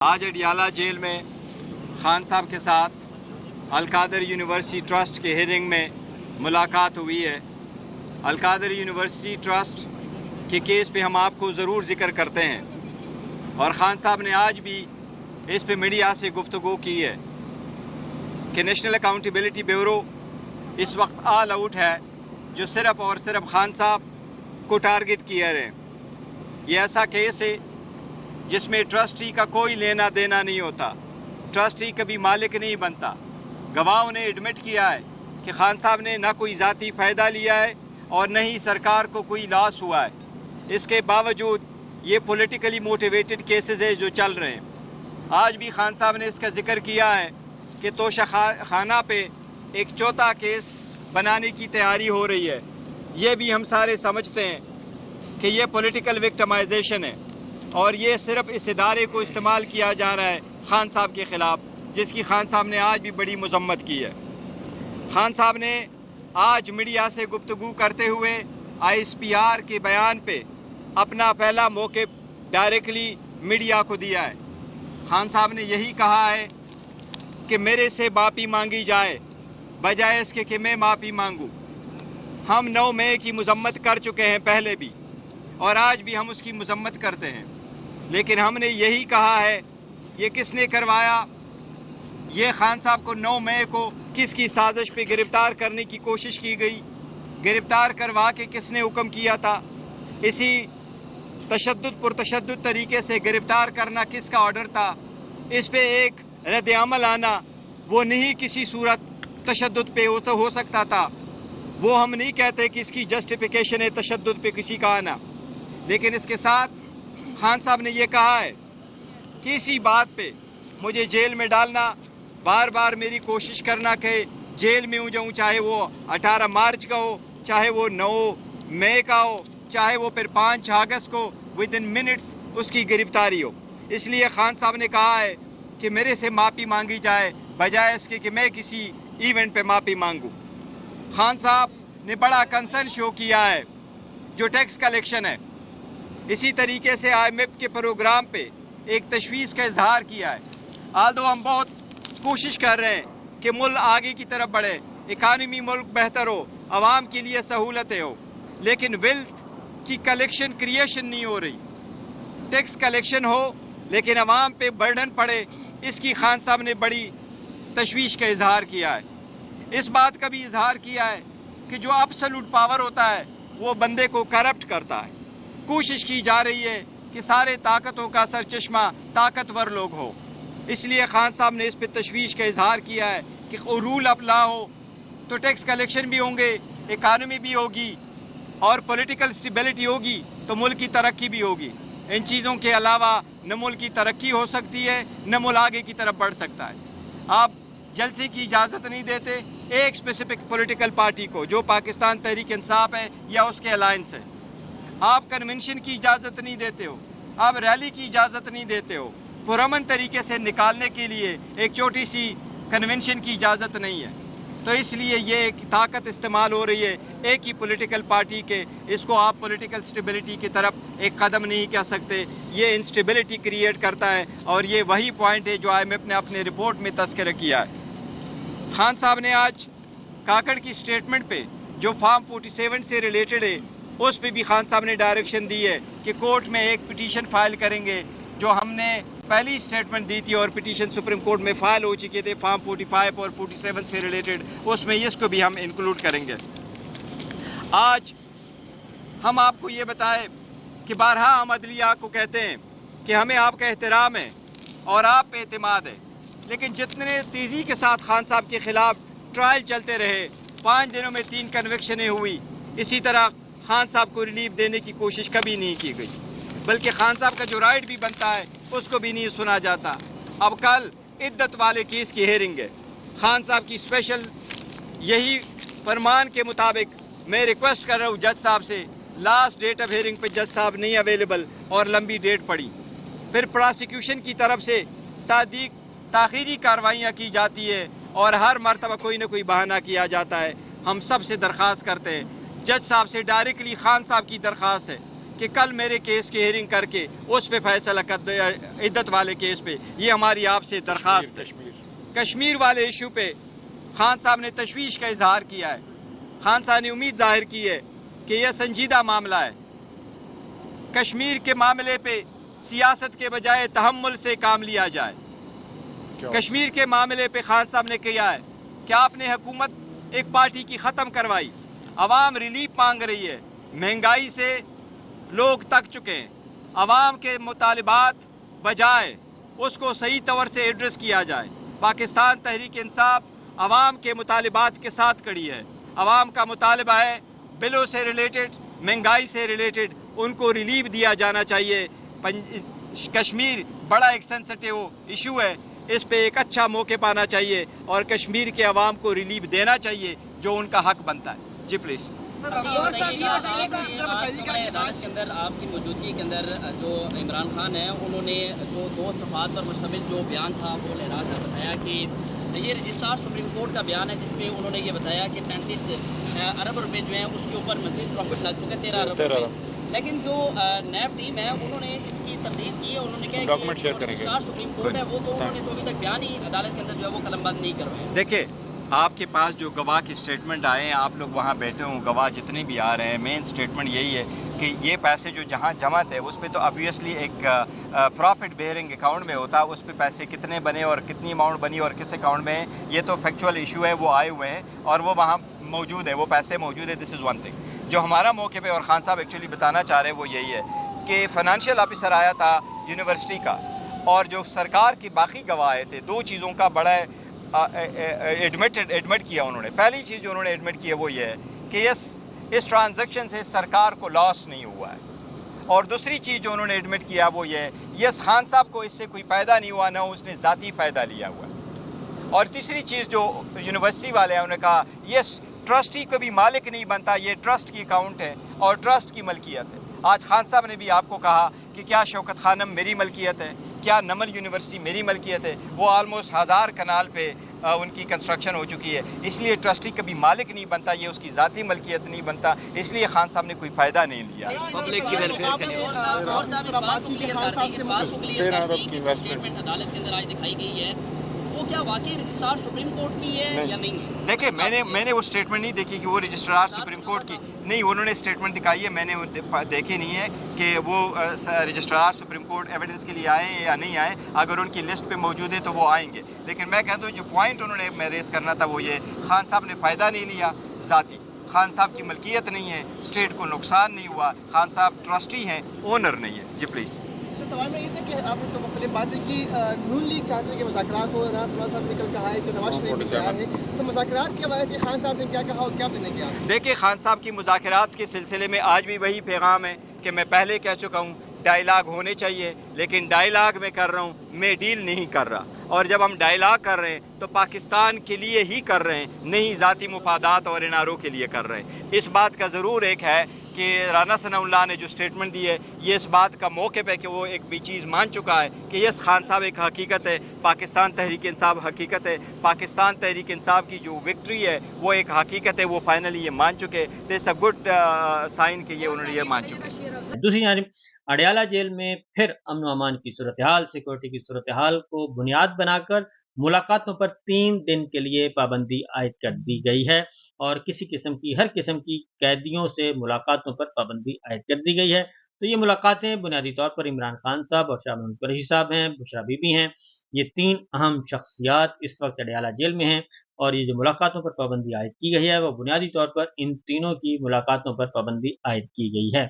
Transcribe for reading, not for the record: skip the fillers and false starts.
آج اڈیالہ جیل میں خان صاحب کے ساتھ القادر یونیورسٹی ٹرسٹ کے ہیئرنگ میں ملاقات ہوئی ہے۔ القادر یونیورسٹی ٹرسٹ کے کیس پہ ہم آپ کو ضرور ذکر کرتے ہیں، اور خان صاحب نے آج بھی اس پہ میڈیا سے گفتگو کی ہے کہ نیشنل اکاؤنٹیبلٹی بیورو اس وقت آل آؤٹ ہے، جو صرف اور صرف خان صاحب کو ٹارگٹ کیا رہے ہیں۔ یہ ایسا کیس ہے جس میں ٹرسٹی کا کوئی لینا دینا نہیں ہوتا، ٹرسٹی کبھی مالک نہیں بنتا۔ گواہوں نے ایڈمٹ کیا ہے کہ خان صاحب نے نہ کوئی ذاتی فائدہ لیا ہے اور نہ ہی سرکار کو کوئی لاس ہوا ہے۔ اس کے باوجود یہ پولیٹیکلی موٹیویٹڈ کیسز ہے جو چل رہے ہیں۔ آج بھی خان صاحب نے اس کا ذکر کیا ہے کہ توشہ خانہ پہ ایک چوتھا کیس بنانے کی تیاری ہو رہی ہے۔ یہ بھی ہم سارے سمجھتے ہیں کہ یہ پولیٹیکل وکٹمائزیشن ہے، اور یہ صرف اس ادارے کو استعمال کیا جا رہا ہے خان صاحب کے خلاف، جس کی خان صاحب نے آج بھی بڑی مذمت کی ہے۔ خان صاحب نے آج میڈیا سے گفتگو کرتے ہوئے آئی ایس پی آر کے بیان پہ اپنا پہلا موقف ڈائریکٹلی میڈیا کو دیا ہے۔ خان صاحب نے یہی کہا ہے کہ میرے سے معافی مانگی جائے بجائے اس کے کہ میں معافی مانگوں۔ ہم 9 مئی کی مذمت کر چکے ہیں پہلے بھی، اور آج بھی ہم اس کی مذمت کرتے ہیں، لیکن ہم نے یہی کہا ہے یہ کس نے کروایا، یہ خان صاحب کو 9 مئی کو کس کی سازش پہ گرفتار کرنے کی کوشش کی گئی، گرفتار کروا کے کس نے حکم کیا تھا، اسی پرتشدد طریقے سے گرفتار کرنا کس کا آرڈر تھا، اس پہ ایک رد عمل آنا وہ نہیں کسی صورت تشدد پہ ہو سکتا تھا۔ وہ ہم نہیں کہتے کہ اس کی جسٹیفیکیشن ہے تشدد پہ کسی کا آنا، لیکن اس کے ساتھ خان صاحب نے یہ کہا ہے کہ اسی بات پہ مجھے جیل میں ڈالنا، بار بار میری کوشش کرنا کہ جیل میں ہوں جاؤں، چاہے وہ 18 مارچ کا ہو، چاہے وہ 9 مئی کا ہو، چاہے وہ پھر 5 اگست کو ود ان منٹس اس کی گرفتاری ہو۔ اس لیے خان صاحب نے کہا ہے کہ میرے سے معافی مانگی جائے بجائے اس کے کہ میں کسی ایونٹ پہ معافی مانگوں۔ خان صاحب نے بڑا کنسرن شو کیا ہے جو ٹیکس کلیکشن ہے، اسی طریقے سے آئی ایم ایف کے پروگرام پہ ایک تشویش کا اظہار کیا ہے۔ آلدو ہم بہت کوشش کر رہے ہیں کہ ملک آگے کی طرف بڑھے، اکانومی ملک بہتر ہو، عوام کے لیے سہولتیں ہو، لیکن ویلتھ کی کلیکشن کریشن نہیں ہو رہی۔ ٹیکس کلیکشن ہو لیکن عوام پہ برڈن پڑے، اس کی خان صاحب نے بڑی تشویش کا اظہار کیا ہے۔ اس بات کا بھی اظہار کیا ہے کہ جو ابسولوٹ پاور ہوتا ہے وہ بندے کو کرپٹ کرتا ہے۔ کوشش کی جا رہی ہے کہ سارے طاقتوں کا سرچشمہ طاقتور لوگ ہو، اس لیے خان صاحب نے اس پہ تشویش کا اظہار کیا ہے کہ رول آف لا ہو تو ٹیکس کلیکشن بھی ہوں گے، اکانومی بھی ہوگی، اور پولیٹیکل سٹیبلٹی ہوگی تو ملک کی ترقی بھی ہوگی۔ ان چیزوں کے علاوہ نہ ملک کی ترقی ہو سکتی ہے نہ ملک آگے کی طرف بڑھ سکتا ہے۔ آپ جلسے کی اجازت نہیں دیتے ایک اسپیسیفک پولیٹیکل پارٹی کو جو پاکستان تحریک انصاف ہے یا اس کے الائنس ہے، آپ کنونشن کی اجازت نہیں دیتے ہو، آپ ریلی کی اجازت نہیں دیتے ہو، پرامن طریقے سے نکالنے کے لیے ایک چھوٹی سی کنونشن کی اجازت نہیں ہے۔ تو اس لیے یہ ایک طاقت استعمال ہو رہی ہے ایک ہی پولیٹیکل پارٹی کے، اس کو آپ پولیٹیکل سٹیبلٹی کی طرف ایک قدم نہیں کہہ سکتے، یہ انسٹیبلٹی کریٹ کرتا ہے، اور یہ وہی پوائنٹ ہے جو آئی ایم ایف نے اپنے رپورٹ میں تذکرہ کیا ہے۔ خان صاحب نے آج کاکڑ کی سٹیٹمنٹ پہ جو فارم 47 سے ریلیٹڈ ہے اس پہ بھی خان صاحب نے ڈائریکشن دی ہے کہ کورٹ میں ایک پٹیشن فائل کریں گے، جو ہم نے پہلی سٹیٹمنٹ دی تھی اور پٹیشن سپریم کورٹ میں فائل ہو چکے تھے فارم 45 اور 47 سے ریلیٹڈ، اس میں اس کو بھی ہم انکلوڈ کریں گے۔ آج ہم آپ کو یہ بتائیں کہ بارہا ہم عدلیہ کو کہتے ہیں کہ ہمیں آپ کا احترام ہے اور آپ پہ اعتماد ہے، لیکن جتنے تیزی کے ساتھ خان صاحب کے خلاف ٹرائل چلتے رہے، 5 دنوں میں 3 کنوکشنیں ہوئی، اسی طرح خان صاحب کو ریلیف دینے کی کوشش کبھی نہیں کی گئی، بلکہ خان صاحب کا جو رائٹ بھی بنتا ہے اس کو بھی نہیں سنا جاتا۔ اب کل عدت والے کیس کی ہیئرنگ ہے، خان صاحب کی اسپیشل یہی فرمان کے مطابق میں ریکویسٹ کر رہا ہوں جج صاحب سے، لاسٹ ڈیٹ آف ہیئرنگ پہ جج صاحب نہیں اویلیبل اور لمبی ڈیٹ پڑی، پھر پراسیکیوشن کی طرف سے تاخیری کارروائیاں کی جاتی ہے اور ہر مرتبہ کوئی نہ کوئی بہانہ کیا جاتا ہے۔ ہم سب سے درخواست کرتے ہیں، جج صاحب سے ڈائریکٹلی خان صاحب کی درخواست ہے کہ کل میرے کیس کی ہیئرنگ کر کے اس پہ فیصلہ کر دے، عدت والے کیس پہ. یہ ہماری آپ سے درخواست ہے. کشمیر والے ایشو پہ خان صاحب نے تشویش کا اظہار کیا ہے. خان صاحب نے امید ظاہر کی ہے کہ یہ سنجیدہ معاملہ ہے. کشمیر کے معاملے پہ سیاست کے بجائے تحمل سے کام لیا جائے. کشمیر کے معاملے پہ خان صاحب نے کیا ہے کہ آپ نے حکومت ایک پارٹی کی ختم کروائی. عوام ریلیف مانگ رہی ہے. مہنگائی سے لوگ تک چکے ہیں. عوام کے مطالبات بجائے اس کو صحیح طور سے ایڈریس کیا جائے. پاکستان تحریک انصاف عوام کے مطالبات کے ساتھ کھڑی ہے. عوام کا مطالبہ ہے بلوں سے ریلیٹڈ، مہنگائی سے ریلیٹڈ ان کو ریلیف دیا جانا چاہیے. کشمیر بڑا ایک سینسٹیو ایشو ہے، اس پہ ایک اچھا موقع پانا چاہیے اور کشمیر کے عوام کو ریلیف دینا چاہیے جو ان کا حق بنتا ہے. جی پلیز. عدالت کے اندر آپ کی موجودگی کے اندر جو عمران خان ہیں انہوں نے جو 2 صفحات پر مشتمل جو بیان تھا وہ لہرا کر بتایا کہ یہ رجسٹرار سپریم کورٹ کا بیان ہے جس میں انہوں نے یہ بتایا کہ 35 ارب روپے جو ہیں اس کے اوپر مزید پروفٹ لگ چکے 13 ارب روپے. لیکن جو نیب ٹیم ہے انہوں نے اس کی تردید کی ہے. انہوں نے کہا کہ رجسٹرار سپریم کورٹ ہے وہ تو انہوں نے تو ابھی تک بیان ہی عدالت کے اندر جو ہے وہ قلم بند نہیں کروائے. دیکھیں آپ کے پاس جو گواہ کی سٹیٹمنٹ آئے ہیں، آپ لوگ وہاں بیٹھے ہوں، گواہ جتنے بھی آ رہے ہیں، مین سٹیٹمنٹ یہی ہے کہ یہ پیسے جو جہاں جمع تھے اس پہ تو obviously ایک پروفٹ بیئرنگ اکاؤنٹ میں ہوتا، اس پہ پیسے کتنے بنے اور کتنی اماؤنٹ بنی اور کس اکاؤنٹ میں ہے یہ تو فیکچوئل ایشو ہے. وہ آئے ہوئے ہیں اور وہ وہاں موجود ہے، وہ پیسے موجود ہے. دس از ون تھنگ. جو ہمارا موقع پہ اور خان صاحب ایکچولی بتانا چاہ رہے ہیں وہ یہی ہے کہ فائنانشیل آفیسر آیا تھا یونیورسٹی کا اور جو سرکار کے باقی گواہ آئے تھے، 2 چیزوں کا بڑا ایڈمٹ کیا انہوں نے. پہلی چیز جو انہوں نے ایڈمٹ کی ہے وہ یہ ہے کہ اس ٹرانزیکشن سے سرکار کو لاس نہیں ہوا ہے. اور دوسری چیز جو انہوں نے ایڈمٹ کیا وہ یہ ہے یس خان صاحب کو اس سے کوئی فائدہ نہیں ہوا، نہ اس نے ذاتی فائدہ لیا ہوا. اور تیسری چیز جو یونیورسٹی والے ہیں انہوں نے کہا یس ٹرسٹی کو بھی مالک نہیں بنتا، یہ ٹرسٹ کی اکاؤنٹ ہے اور ٹرسٹ کی ملکیت ہے. آج خان صاحب نے بھی آپ کو کہا کہ کیا شوکت خانم میری ملکیت ہے، کیا نمل یونیورسٹی میری ملکیت ہے. وہ آلموسٹ 1000 کنال پہ ان کی کنسٹرکشن ہو چکی ہے. اس لیے ٹرسٹی کبھی مالک نہیں بنتا، یہ اس کی ذاتی ملکیت نہیں بنتا. اس لیے خان صاحب نے کوئی فائدہ نہیں لیا پبلک کی ویلفیئر کے لیے. عدالت کے اندر آج دکھائی گئی ہے وہ کیا واقعی رجسٹرار سپریم کورٹ کی ہے یا نہیں ہے؟ دیکھیں میں نے وہ اسٹیٹمنٹ نہیں دیکھی کہ وہ رجسٹرار سپریم کورٹ کی نہیں. انہوں نے اسٹیٹمنٹ دکھائی ہے، میں نے دیکھی نہیں ہے کہ وہ رجسٹرار سپریم کورٹ ایویڈنس کے لیے آئے ہیں یا نہیں آئے. اگر ان کی لسٹ پہ موجود ہے تو وہ آئیں گے. لیکن میں کہتا ہوں جو پوائنٹ انہوں نے ریز کرنا تھا وہ یہ خان صاحب نے فائدہ نہیں لیا ذاتی. خان صاحب کی ملکیت نہیں ہے، اسٹیٹ کو نقصان نہیں ہوا. خان صاحب ٹرسٹی ہیں، اونر نہیں ہے. جی پلیز. سوال میں یہ تھا کہ آپ نے تو مختلف باتیں کی. نون لیگ چاہتے ہیں کہ مذاکرات ہو رہا. نواز صاحب نے کل کہا ہے کہ نواز شریف بھی تیار ہے، تو مذاکرات کے حوالے سے خان صاحب نے کیا کہا اور کیا آپ نے کیا؟ دیکھیے خان صاحب کی مذاکرات کے سلسلے میں آج بھی وہی پیغام ہے کہ میں پہلے کہہ چکا ہوں ڈائیلاگ ہونے چاہیے، لیکن ڈائیلاگ میں کر رہا ہوں، میں ڈیل نہیں کر رہا. اور جب ہم ڈائیلاگ کر رہے ہیں تو پاکستان کے لیے ہی کر رہے ہیں، نہیں ذاتی مفادات اور اناروں کے لیے کر رہے ہیں. اس بات کا ضرور ایک ہے کہ رانا ثناء اللہ نے جو سٹیٹمنٹ دی ہے یہ اس بات کا موقف ہے کہ وہ ایک بھی چیز مان چکا ہے کہ یس خان صاحب ایک حقیقت ہے، پاکستان تحریک انصاف حقیقت ہے. پاکستان تحریک انصاف کی جو وکٹری ہے وہ ایک حقیقت ہے، وہ فائنلی یہ مان چکے. دس اے گڈ سائن کہ یہ انہوں نے یہ مان چکے. دوسری جانب اڈیالہ جیل میں پھر امن و امان کی صورتحال، سیکورٹی کی صورتحال کو بنیاد بنا کر ملاقاتوں پر 3 دن کے لیے پابندی عائد کر دی گئی ہے اور ہر قسم کی قیدیوں سے ملاقاتوں پر پابندی عائد کر دی گئی ہے. تو یہ ملاقاتیں بنیادی طور پر عمران خان صاحب اور شاہ محمود قریشی صاحب ہیں، بشرا بی بی ہیں. یہ 3 اہم شخصیات اس وقت اڈیالہ جیل میں ہیں اور یہ جو ملاقاتوں پر پابندی عائد کی گئی ہے وہ بنیادی طور پر ان تینوں کی ملاقاتوں پر پابندی عائد کی گئی ہے.